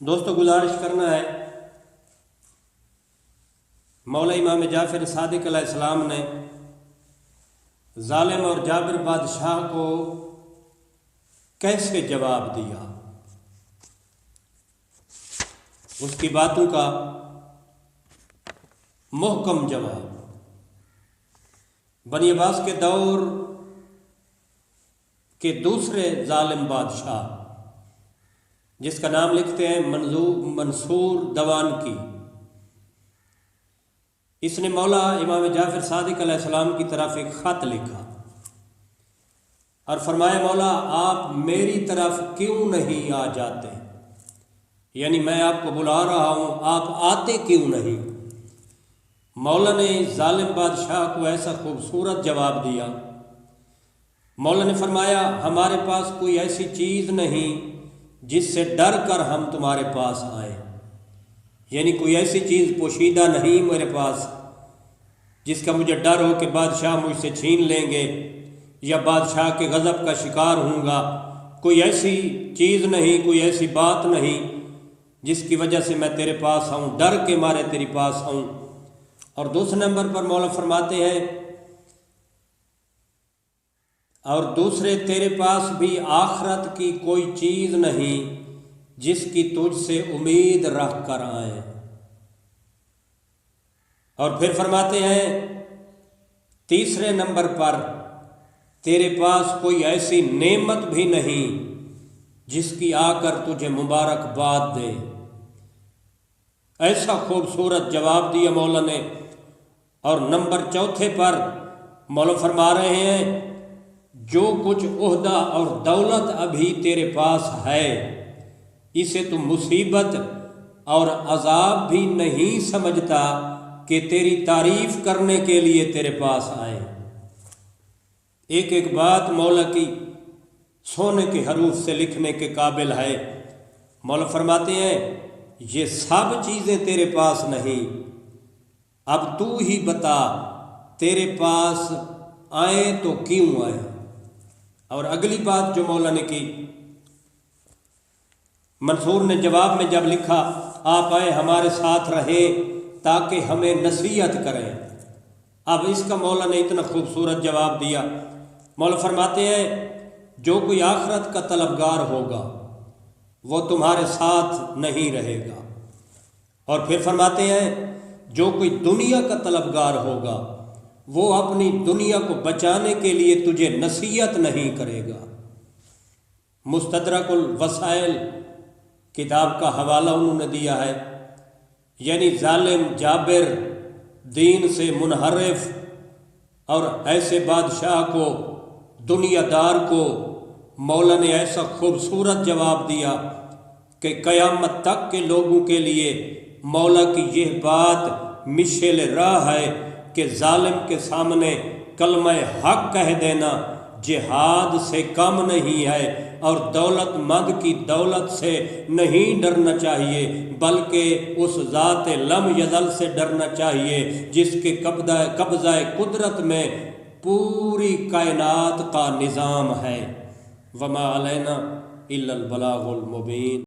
دوستو گزارش کرنا ہے، مولا امام جعفر صادق علیہ السلام نے ظالم اور جابر بادشاہ کو کیسے جواب دیا، اس کی باتوں کا محکم جواب۔ بنی عباس کے دور کے دوسرے ظالم بادشاہ جس کا نام لکھتے ہیں منصور دوان کی، اس نے مولا امام جعفر صادق علیہ السلام کی طرف ایک خط لکھا اور فرمایا، مولا آپ میری طرف کیوں نہیں آ جاتے؟ یعنی میں آپ کو بلا رہا ہوں، آپ آتے کیوں نہیں؟ مولا نے ظالم بادشاہ کو ایسا خوبصورت جواب دیا۔ مولا نے فرمایا، ہمارے پاس کوئی ایسی چیز نہیں جس سے ڈر کر ہم تمہارے پاس آئیں، یعنی کوئی ایسی چیز پوشیدہ نہیں میرے پاس جس کا مجھے ڈر ہو کہ بادشاہ مجھ سے چھین لیں گے یا بادشاہ کے غضب کا شکار ہوں گا۔ کوئی ایسی چیز نہیں، کوئی ایسی بات نہیں جس کی وجہ سے میں تیرے پاس آؤں، ڈر کے مارے تیرے پاس آؤں۔ اور دوسرے نمبر پر مولا فرماتے ہیں، اور دوسرے تیرے پاس بھی آخرت کی کوئی چیز نہیں جس کی تجھ سے امید رکھ کر آئیں۔ اور پھر فرماتے ہیں تیسرے نمبر پر، تیرے پاس کوئی ایسی نعمت بھی نہیں جس کی آ کر تجھے مبارکباد دے۔ ایسا خوبصورت جواب دیا مولا نے۔ اور نمبر چوتھے پر مولا فرما رہے ہیں، جو کچھ عہدہ اور دولت ابھی تیرے پاس ہے اسے تو مصیبت اور عذاب بھی نہیں سمجھتا کہ تیری تعریف کرنے کے لیے تیرے پاس آئے۔ ایک ایک بات مولا کی سونے کے حروف سے لکھنے کے قابل ہے۔ مولا فرماتے ہیں، یہ سب چیزیں تیرے پاس نہیں، اب تو ہی بتا تیرے پاس آئیں تو کیوں آئیں؟ اور اگلی بات جو مولا نے کی، منصور نے جواب میں جب لکھا، آپ آئے ہمارے ساتھ رہے تاکہ ہمیں نصیحت کریں۔ اب اس کا مولا نے اتنا خوبصورت جواب دیا۔ مولا فرماتے ہیں، جو کوئی آخرت کا طلبگار ہوگا وہ تمہارے ساتھ نہیں رہے گا۔ اور پھر فرماتے ہیں، جو کوئی دنیا کا طلبگار ہوگا وہ اپنی دنیا کو بچانے کے لیے تجھے نصیحت نہیں کرے گا۔ مستدرک الوسائل کتاب کا حوالہ انہوں نے دیا ہے، یعنی ظالم جابر دین سے منحرف اور ایسے بادشاہ کو، دنیا دار کو مولا نے ایسا خوبصورت جواب دیا کہ قیامت تک کے لوگوں کے لیے مولا کی یہ بات مشعل راہ ہے کہ ظالم کے سامنے کلمہ حق کہہ دینا جہاد سے کم نہیں ہے، اور دولت مند کی دولت سے نہیں ڈرنا چاہیے بلکہ اس ذات لم یزل سے ڈرنا چاہیے جس کے قبضہ قدرت میں پوری کائنات کا نظام ہے۔ وما علینا الا البلاغ المبین۔